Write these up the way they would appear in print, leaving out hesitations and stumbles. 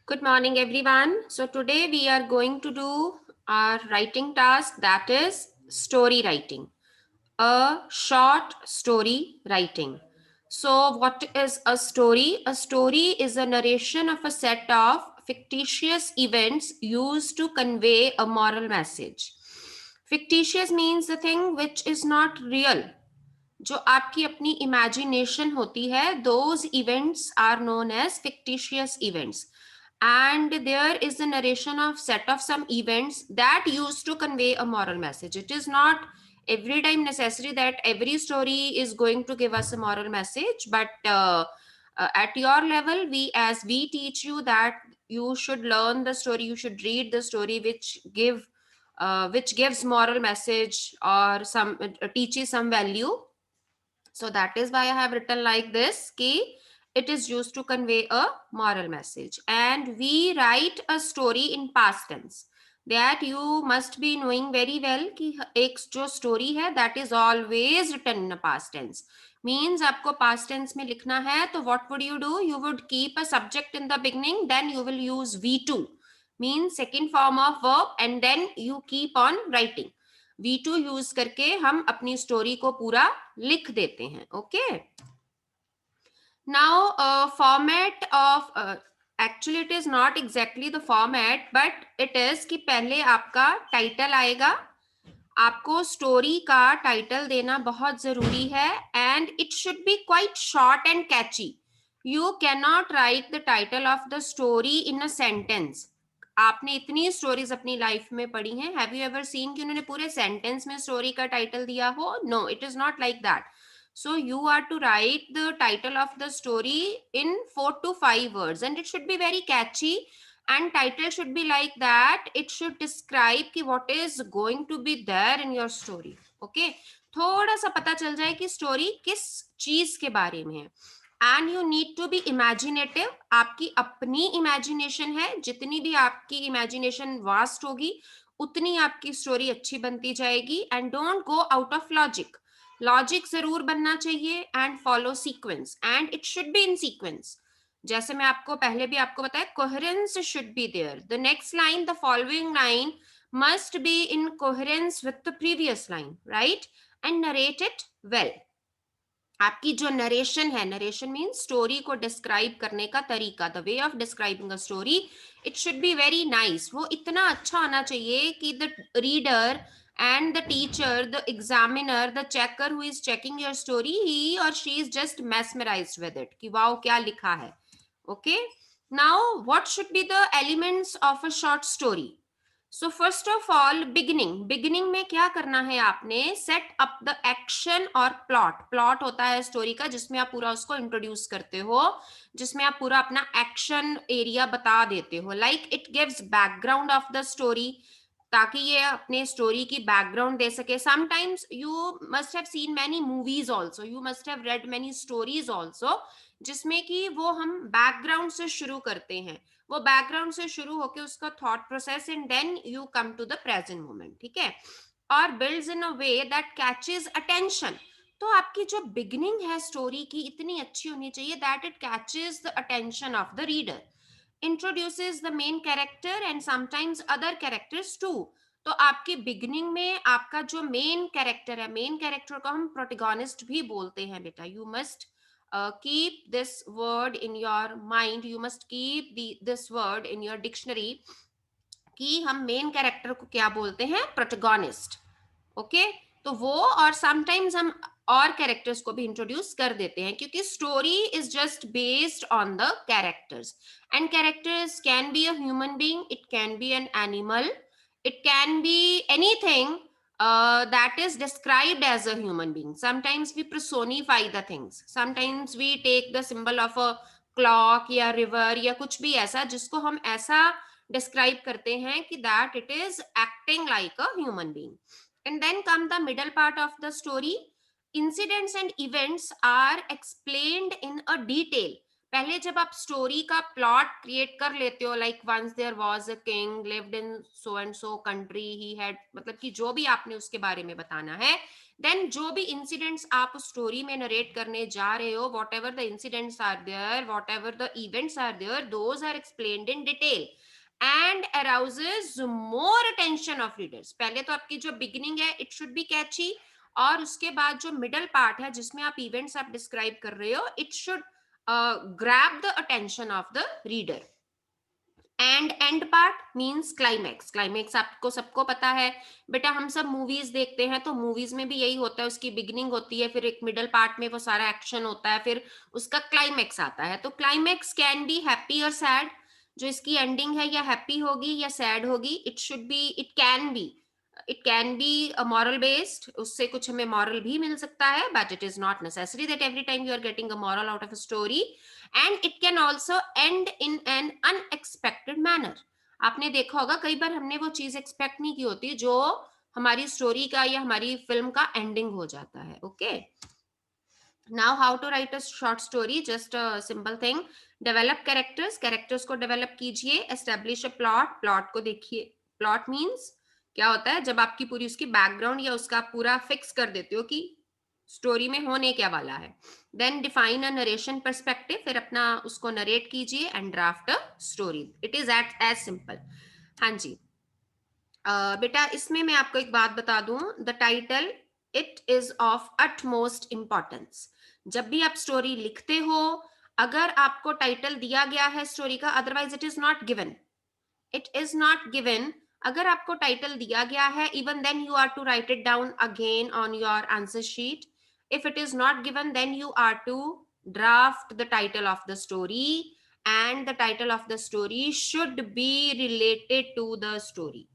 Good morning, everyone. So, today we are going to do our writing task, that is story writing, a short story writing. So, what is a story? A story is a narration of a set of fictitious events used to convey a moral message. Fictitious means the thing which is not real. जो आपकी अपनी imagination होती है, those events are known as fictitious events, and there is a narration of set of some events that used to convey a moral message. It is not every time necessary that every story is going to give us a moral message, but at your level, we teach you that you should learn the story, you should read the story which gives moral message or some teaches some value. So that is why I have written like this ki it is used to convey a moral message. And we write a story in past tense. That you must be knowing very well कि एक जो story है that is always written in a past tense. Means आपको past tense में लिखना है तो what would you do? You would keep a subject in the beginning, then you will use V2, means second form of verb, and then you keep on writing. V2 use करके हम अपनी story को पूरा लिख देते हैं. Okay, now format of actually it is not exactly the format, but it is कि पहले आपका टाइटल आएगा. आपको स्टोरी का टाइटल देना बहुत जरूरी है, and it should be quite short and catchy. You can not write the title of the story in a sentence. आपने इतनी स्टोरीज अपनी लाइफ में पढ़ी हैं, हैव यू एवर सीन कि उन्होंने पूरे सेंटेंस में स्टोरी का टाइटल दिया हो? No, it is not like that. So you are to write the title of the story in 4 to 5 words, and it should be very catchy, and title should be like that. It should describe कि what is going to be there in your story. Okay, थोड़ा सा पता चल जाए कि story किस चीज के बारे में है. And you need to be imaginative. आपकी अपनी इमेजिनेशन है, जितनी भी आपकी इमेजिनेशन वास्ट होगी उतनी आपकी स्टोरी अच्छी बनती जाएगी. And don't go out of logic. Logic जरूर बनना चाहिए, and follow sequence, and it should be in sequence. जैसे मैं आपको पहले भी आपको बताया, coherence should be there. The next line, the following line must be in coherence with the previous line, right? And narrate it well. आपकी जो narration है, नरेशन मीन्स स्टोरी को डिस्क्राइब करने का तरीका, the way of describing a story, it should be very nice. वो इतना अच्छा होना चाहिए कि the reader and the teacher, the examiner, the checker who is checking your story, he or she is just mesmerized with it कि wow क्या लिखा है. Okay, now what should be the elements of a short story? So first of all, beginning में क्या करना है आपने? Set up the action और प्लॉट. प्लॉट होता है स्टोरी का जिसमें आप पूरा उसको इंट्रोड्यूस करते हो, जिसमें आप पूरा अपना एक्शन एरिया बता देते हो. Like it gives background of the story, ताकि ये अपने स्टोरी की बैकग्राउंड दे सके. Sometimes you must have seen many movies also, you must have read many stories also, जिसमें कि वो हम बैकग्राउंड से शुरू करते हैं. वो बैकग्राउंड से शुरू होकर उसका thought process, and then you come to the present moment. ठीक है, और builds in a way that catches attention. तो आपकी जो बिगिनिंग है स्टोरी की इतनी अच्छी होनी चाहिए that it catches the attention of the reader, introduces the main character and sometimes other characters too. तो आपकी बिगिनिंग में आपका जो मेन कैरेक्टर है, मेन कैरेक्टर को हम प्रोटेगोनिस्ट भी बोलते हैं बेटा. You must keep this word in your mind, you must keep this word in your dictionary कि हम मेन कैरेक्टर को क्या बोलते हैं? प्रोटेगोनिस्ट. ओके, तो वो, और समटाइम्स हम और कैरेक्टर्स को भी इंट्रोड्यूस कर देते हैं, क्योंकि story is just based on the characters. And characters can be a human being, it can B an animal, it can be anything that is described as a human being. Sometimes we personify the things, sometimes we take the symbol of a clock या river या कुछ भी ऐसा जिसको हम ऐसा describe करते हैं कि that it is acting like a human being. And then come the middle part of the story. Incidents and events are explained in a detail. पहले जब आप स्टोरी का प्लॉट क्रिएट कर लेते हो, like once there was a king lived in so and so country, he had, मतलब कि जो भी आपने उसके बारे में बताना है, देन जो भी इंसिडेंट्स आप स्टोरी में नरेट करने जा रहे हो, whatever the incidents are there, whatever the events are there, those are explained in detail and arouses more attention of readers. पहले तो आपकी जो बिगिनिंग है इट शुड बी कैची, और उसके बाद जो मिडल पार्ट है जिसमें आप इवेंट्स आप डिस्क्राइब कर रहे हो, it should grab the attention of the reader. And and part means climax. Climax आपको सबको पता है बेटा, हम सब मूवीज देखते हैं तो मूवीज में भी यही होता है, उसकी बिगिनिंग होती है, फिर एक मिडल पार्ट में वो सारा एक्शन होता है, फिर उसका क्लाइमैक्स आता है. तो क्लाइमैक्स कैन बी हैप्पी और सैड. जो इसकी एंडिंग है या हैप्पी होगी या सैड होगी, it should be, it can be moral based, उससे कुछ हमें मॉरल भी मिल सकता है, but it is not necessary that every time you are getting a moral out of a story. And it can also end in an unexpected manner. आपने देखा होगा कई बार हमने वो चीज एक्सपेक्ट नहीं की होती जो हमारी स्टोरी का या हमारी फिल्म का एंडिंग हो जाता है. Okay, now how to write a short story. Just a simple thing, develop characters. Characters को डेवलप कीजिए. Establish a plot. प्लॉट को देखिए. प्लॉट मीन्स क्या होता है, जब आपकी पूरी उसकी बैकग्राउंड या उसका पूरा फिक्स कर देते हो कि स्टोरी में होने क्या वाला है. Then define a narration perspective. फिर अपना उसको नरेट कीजिए. And draft a story. It is as simple. हाँ जी. बेटा इसमें मैं आपको एक बात बता दूं, the title it is of utmost importance. जब भी आप स्टोरी लिखते हो, अगर आपको टाइटल दिया गया है स्टोरी का, otherwise it is not given, it is not given. अगर आपको टाइटल दिया गया है, even then you are to write it down again on your answer sheet. If it is not given, then you are to draft the title of the story, and the title of the story should be related to the story.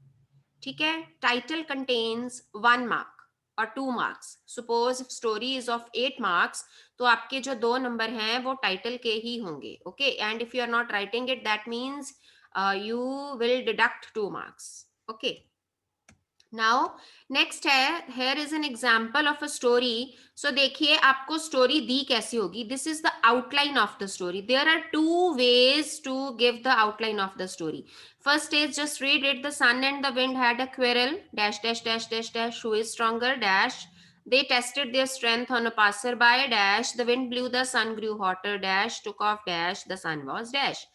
ठीक है. Title contains 1 mark और 2 marks. Suppose story is of 8 marks, तो आपके जो 2 number हैं वो title के ही होंगे. Okay, and if you are not writing it, that means you will deduct 2 marks. Okay, now next है, here is an example of a story. So देखिए आपको स्टोरी दी कैसी होगी. This is the outline of the story. There are 2 ways to give the outline of the story. First is just read it. The sun and the wind had a quarrel, dash dash dash dash dash, who is stronger, dash. They tested their strength on a passerby, dash. The wind blew, the sun grew hotter, dash. Took off, dash. The sun was, dash.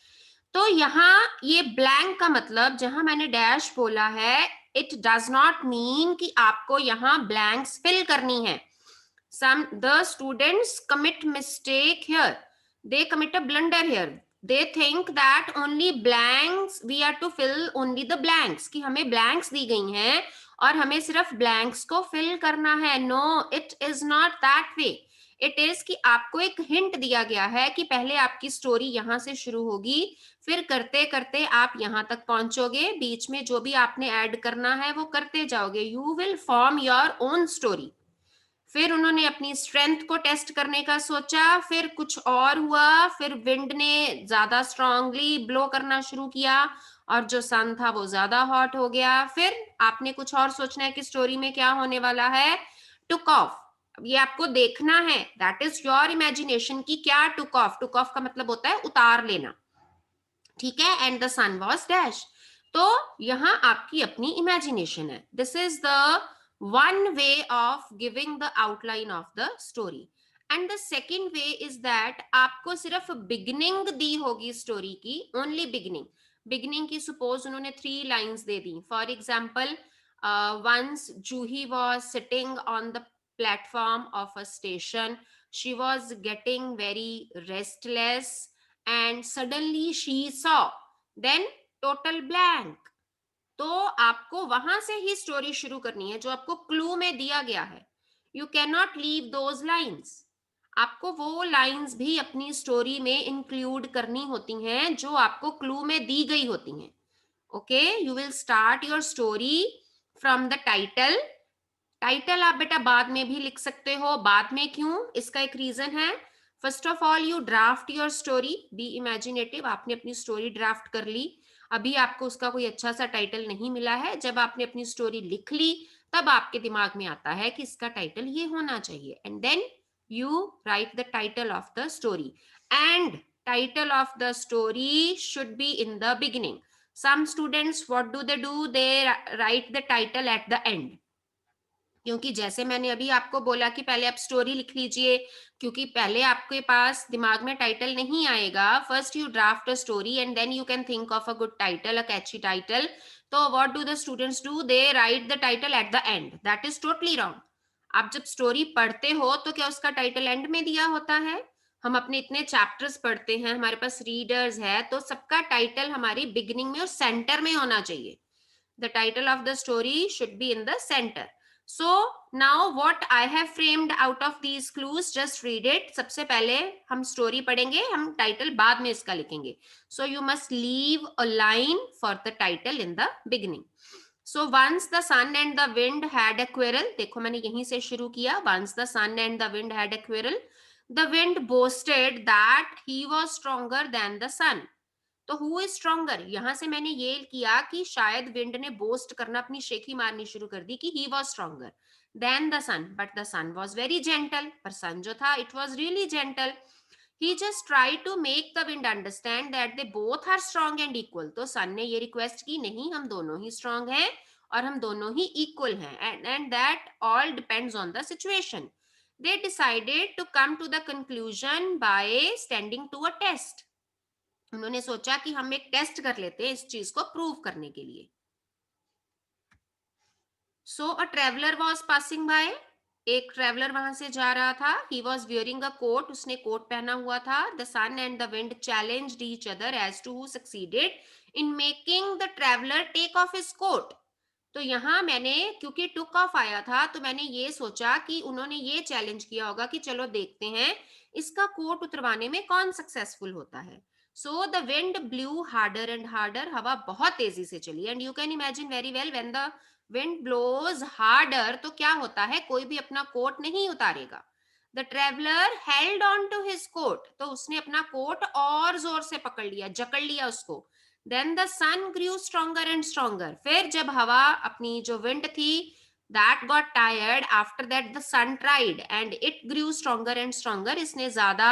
तो यहाँ ये blank का मतलब, जहां मैंने dash बोला है, it does not mean कि आपको यहाँ ब्लैंक्स फिल करनी है. some the students commit mistake here, they commit a blunder here. They think that only blanks, we are to fill only the blanks, कि हमें blanks दी गई हैं और हमें सिर्फ blanks को fill करना है. No, it is not that way. It is कि आपको एक हिंट दिया गया है कि पहले आपकी स्टोरी यहां से शुरू होगी, फिर करते करते आप यहां तक पहुंचोगे. बीच में जो भी आपने ऐड करना है वो करते जाओगे. You will form your own story. फिर उन्होंने अपनी स्ट्रेंथ को टेस्ट करने का सोचा, फिर कुछ और हुआ, फिर विंड ने ज्यादा स्ट्रांगली ब्लो करना शुरू किया और जो सन था वो ज्यादा हॉट हो गया. फिर आपने कुछ और सोचना है कि स्टोरी में क्या होने वाला है. Took off. ये आपको देखना है, दैट इज योर इमेजिनेशन की क्या टुक ऑफ. टुक ऑफ का मतलब होता है उतार लेना. ठीक है. And the sun was dash. तो यहां आपकी अपनी इमेजिनेशन है. This is the one way of giving the outline of the story. And the second way is that आपको सिर्फ बिगिनिंग दी होगी स्टोरी की, ओनली बिगिनिंग. बिगिनिंग की सपोज उन्होंने 3 लाइन्स दे दी. For example, once Juhi was sitting on the platform of a station. She was getting very restless and suddenly she saw. Then total blank. तो आपको वहां से ही स्टोरी शुरू करनी है जो आपको क्लू में दिया गया है. You can not leave those lines. आपको वो लाइन्स भी अपनी स्टोरी में इंक्लूड करनी होती हैं जो आपको क्लू में दी गई होती हैं. Okay, you will start your story from the title. Title आप बेटा बाद में भी लिख सकते हो. बाद में क्यों, इसका एक रीजन है. First of all you draft your story, be imaginative. आपने अपनी स्टोरी ड्राफ्ट कर ली, अभी आपको उसका कोई अच्छा सा टाइटल नहीं मिला है. जब आपने अपनी स्टोरी लिख ली, तब आपके दिमाग में आता है कि इसका टाइटल ये होना चाहिए. And then you write the title of the story. And title of the story should be in the beginning. Some students, what do? They write the title at the end. क्योंकि जैसे मैंने अभी आपको बोला कि पहले आप स्टोरी लिख लीजिए, क्योंकि पहले आपके पास दिमाग में टाइटल नहीं आएगा. First you draft a story and then you can think of a good title, a catchy title. तो what do the students do? They write the title at the end. That is totally wrong. आप जब story पढ़ते हो तो क्या उसका title and में दिया होता है? हम अपने इतने चैप्टर्स पढ़ते हैं, हमारे पास रीडर्स है, तो सबका टाइटल हमारी बिगिनिंग में और सेंटर में होना चाहिए. The title of the story should be in the center. So now what I have framed out of these clues, just read it. सबसे पहले हम स्टोरी पढ़ेंगे, हम टाइटल बाद में इसका लिखेंगे. So you must leave a line for the title in the beginning. So once the sun and the wind had a quarrel, देखो मैंने यहीं से शुरू किया. Once the sun and the wind had a quarrel, the wind boasted that he was stronger than the sun. तो who is stronger, यहां से मैंने ये किया कि शायद विंड ने बोस्ट करना, अपनी शेखी मारनी शुरू कर दी कि he was stronger than the sun, but the sun was very gentle. पर सन जो था, it was really gentle. He just try to make the wind understand that they both are strong and equal. तो sun ने ये request की, नहीं हम दोनों ही स्ट्रॉन्ग हैं और हम दोनों ही इक्वल हैं, and that all depends on the situation. They decided to come to the conclusion by standing to a test. उन्होंने सोचा कि हम एक टेस्ट कर लेते हैं इस चीज को प्रूव करने के लिए. So a traveller was passing by. एक ट्रेवलर वहां से जा रहा था. He was wearing a coat. उसने कोट पहना हुआ था. The sun and the wind challenged each other as to who succeeded in making the traveller take off his coat. तो यहाँ मैंने, क्योंकि टुक ऑफ आया था, तो मैंने ये सोचा कि उन्होंने ये चैलेंज किया होगा कि चलो देखते हैं इसका कोट उतरवाने में कौन सक्सेसफुल होता है. So the wind blew harder and harder. हवा बहुत तेजी से चली. And you can imagine very well, when the wind blows harder, तो क्या होता है, कोई भी अपना कोट नहीं उतारेगा. The traveller held on to his coat. तो उसने अपना कोट और जोर से पकड़ लिया, जकड़ लिया उसको. Then the sun grew stronger and stronger. फिर जब हवा, अपनी जो विंड थी, that got tired. After that the sun tried and it grew stronger and stronger. इसने ज्यादा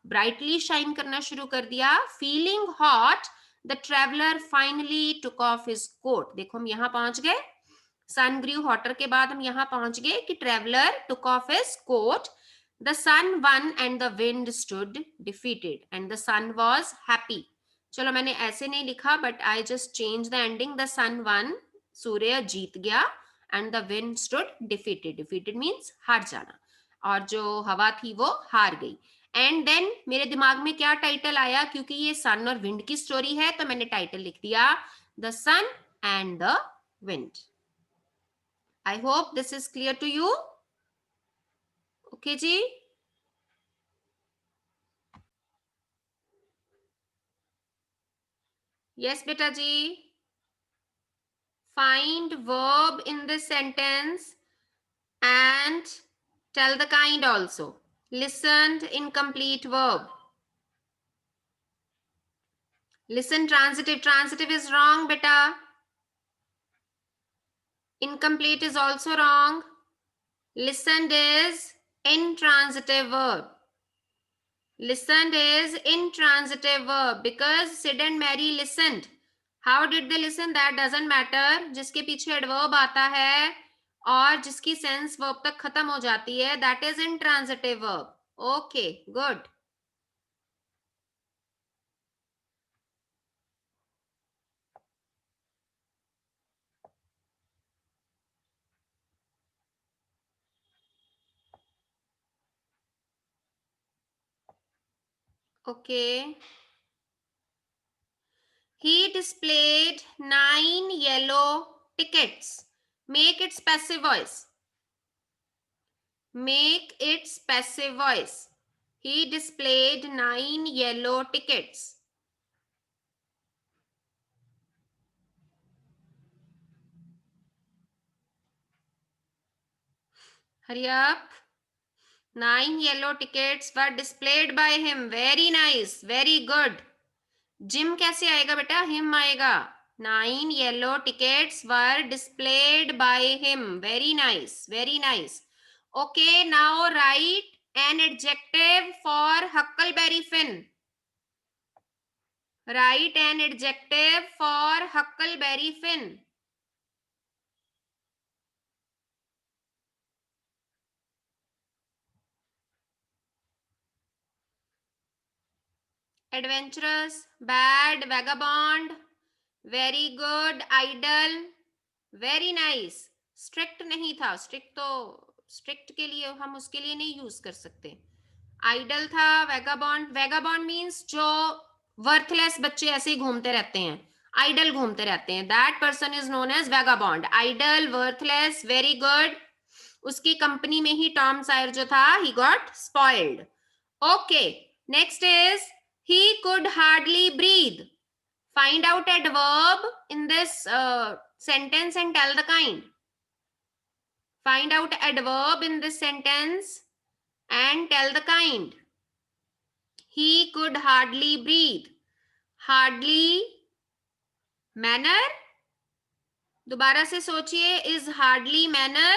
ब्राइटली शाइन करना शुरू कर दिया. Feeling hot, the traveller finally took off his coat. देखो हम यहाँ पहुंच गए. सन ग्रू हॉटर के बाद हम यहाँ पहुंच गए कि traveller took off his coat. The sun won and the wind stood defeated and the sun was happy. चलो मैंने ऐसे नहीं लिखा, but I just change the ending. The sun won, सूर्य जीत गया, and the wind stood defeated. Defeated means हार जाना, और जो हवा थी वो हार गई. एंड देन मेरे दिमाग में क्या टाइटल आया, क्योंकि ये सन और विंड की स्टोरी है, तो मैंने टाइटल लिख दिया the sun and the wind. I hope this is clear to you. Okay जी. यस बेटा जी. Find verb in this sentence and tell the kind also. Listened, incomplete verb. Listen, transitive. Transitive is wrong, beta. Incomplete is also wrong. Listened is intransitive verb. Listened is intransitive verb because Sid and Mary listened. How did they listen? That doesn't matter. जिसके पीछे adverb आता है और जिसकी sense verb तक खत्म हो जाती है, that is intransitive verb. Okay, good. Okay. He displayed 9 yellow tickets. Make its passive voice. Make its passive voice. He displayed 9 yellow tickets. Hurry up. 9 yellow tickets were displayed by him. Very nice. Very good. Jim कैसे आएगा बेटा? Him आएगा. 9 yellow tickets were displayed by him. Very nice. Very nice. Okay, now write an adjective for Huckleberry Finn. Write an adjective for Huckleberry Finn. Adventurous, bad, vagabond, very good, idle, very nice. Strict नहीं था, strict के लिए हम उसके लिए नहीं use कर सकते। आइडल था, वैगाबॉन्ड, वैगाबॉन्ड मीन्स जो वर्थलेस बच्चे ऐसे ही घूमते रहते हैं, आइडल घूमते रहते हैं, that person is known as vagabond. Idle, worthless, very good. उसकी कंपनी में ही टॉम सायर जो था, he got spoiled. Okay, next is he could hardly breathe. Find out adverb in this sentence and tell the kind. Find out adverb in this sentence and tell the kind. He could hardly breathe. Hardly manner. दोबारा से सोचिए, is hardly manner.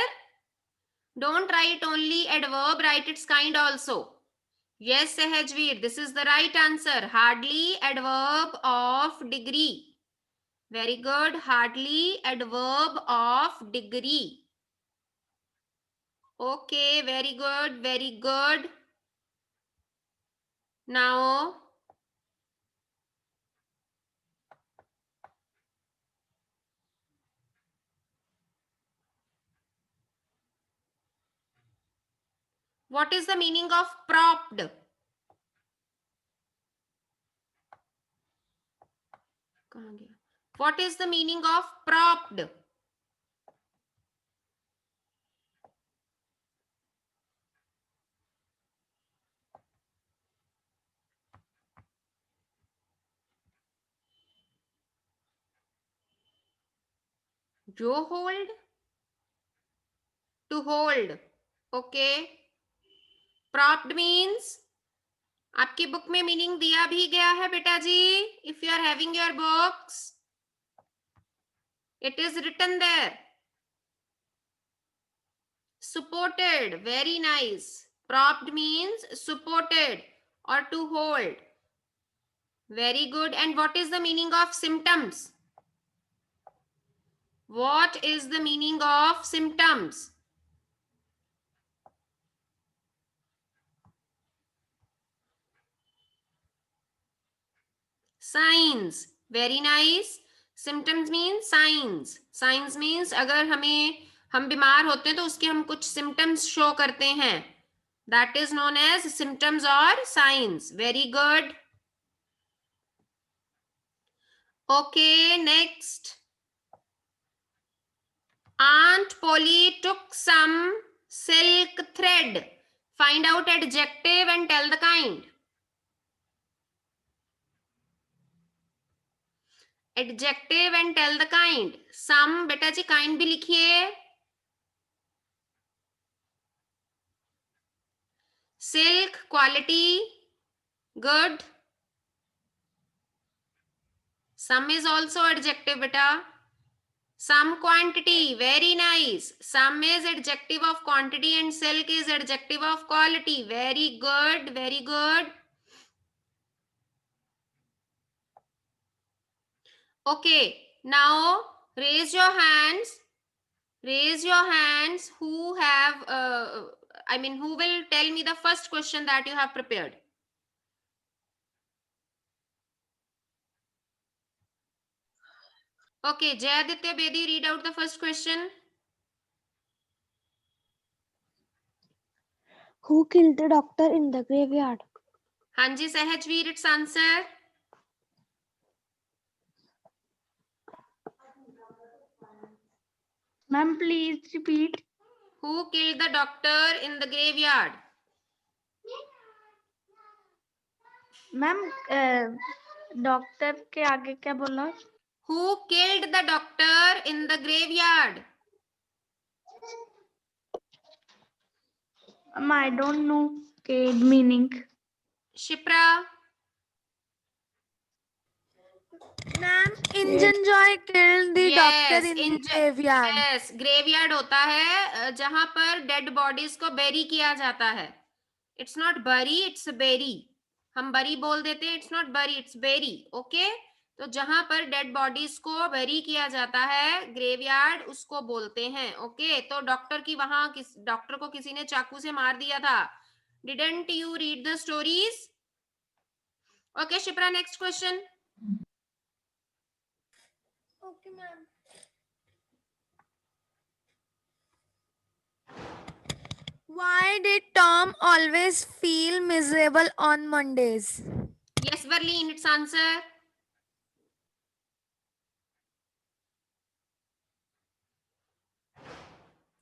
Don't write only adverb, write its kind also. Yes, Sehajveer, this is the right answer. Hardly adverb of degree. Very good. Hardly adverb of degree. Okay, very good, very good. Now, what is the meaning of propped? What is the meaning of propped? जो hold, to hold. Okay. Propped means, आपकी book में meaning दिया भी गया है बेटा जी, if you are having your books, it is written there. Supported, very nice. Propped means supported or to hold. Very good. And what is the meaning of symptoms? What is the meaning of symptoms? Signs. Very nice. Symptoms means signs. Signs means अगर हम बीमार होते हैं तो उसके हम कुछ symptoms show करते हैं. That is known as symptoms or signs. Very good. Okay, next. Aunt Polly took some silk thread. Find out adjective and tell the kind. Adjective and tell the kind. Some, बेटा जी kind भी लिखिए. Silk, quality, good. Some is also adjective beta. Some, quantity, very nice. Some is adjective of quantity and silk is adjective of quality. Very good, very good. Okay, now raise your hands. Raise your hands who have, who will tell me the first question that you have prepared. Okay, Jayaditya Bedi, read out the first question. Who killed the doctor in the graveyard? Hanji Sahajveer, its answer. Ma'am, please repeat. Who killed the doctor in the graveyard? Ma'am, doctor के आगे क्या बोला? Who killed the doctor in the graveyard? I don't know killed meaning. Shipra. Ma'am, Injun Joy killed the doctor in the graveyard. Yes, graveyard होता है जहां पर dead bodies को berry किया जाता है. It's not bury, it's bury. हम बरी बोल देते हैं, it's not bury, it's bury. Okay? तो जहां पर डेड बॉडीज को बेरी किया जाता है, ग्रेवयार्ड, उसको बोलते हैं. ओके, तो डॉक्टर की वहां डॉक्टर को किसी ने चाकू से मार दिया था. Didn't you read the stories? Okay, Shipra, next question. Okay, ma'am. Why did Tom always feel miserable on Mondays? Yes, Verleen, its answer.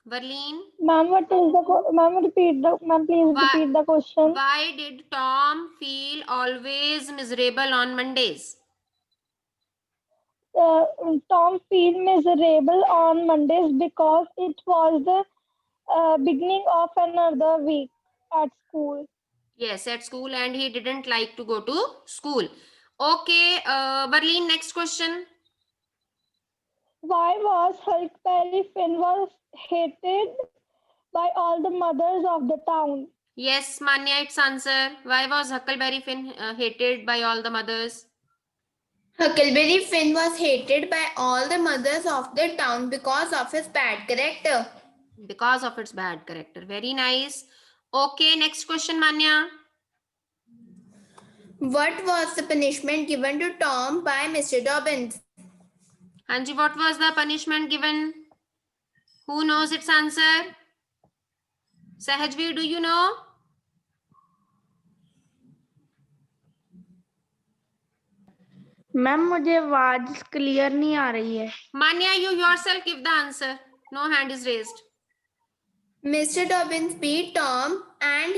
Verleen. Ma'am, what is the ma'am, please repeat the question. Why did Tom feel always miserable on Mondays? Tom feel miserable on Mondays because it was the beginning of another week at school. Yes, at school, and he didn't like to go to school. Okay, Verleen, next question. Why was Huckleberry Finn was hated by all the mothers of the town? Yes, Manya, its answer. Why was Huckleberry Finn hated by all the mothers? Huckleberry Finn was hated by all the mothers of the town because of his bad character. Because of its bad character. Very nice. Okay, next question, Manya. What was the punishment given to Tom by Mr. Dobbins? Hanji, what was the punishment given? Who knows its answer? Sahajveer, do you know? Ma'am मुझे आवाज clear नहीं आ रही है. Manya, you yourself give the answer. No hand is raised. Mr. Dobbins beat Tom and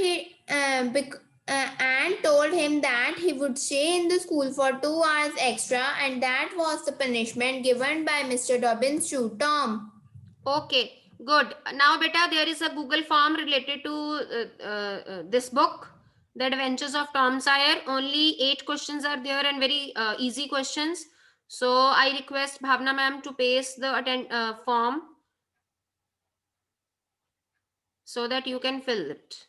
told him that he would stay in the school for 2 hours extra, and that was the punishment given by Mr. Dobbins to Tom. Okay, good. Now, beta, there is a Google form related to this book, The Adventures of Tom Sawyer. Only 8 questions are there and very easy questions. So, I request Bhavna ma'am to paste the form so that you can fill it.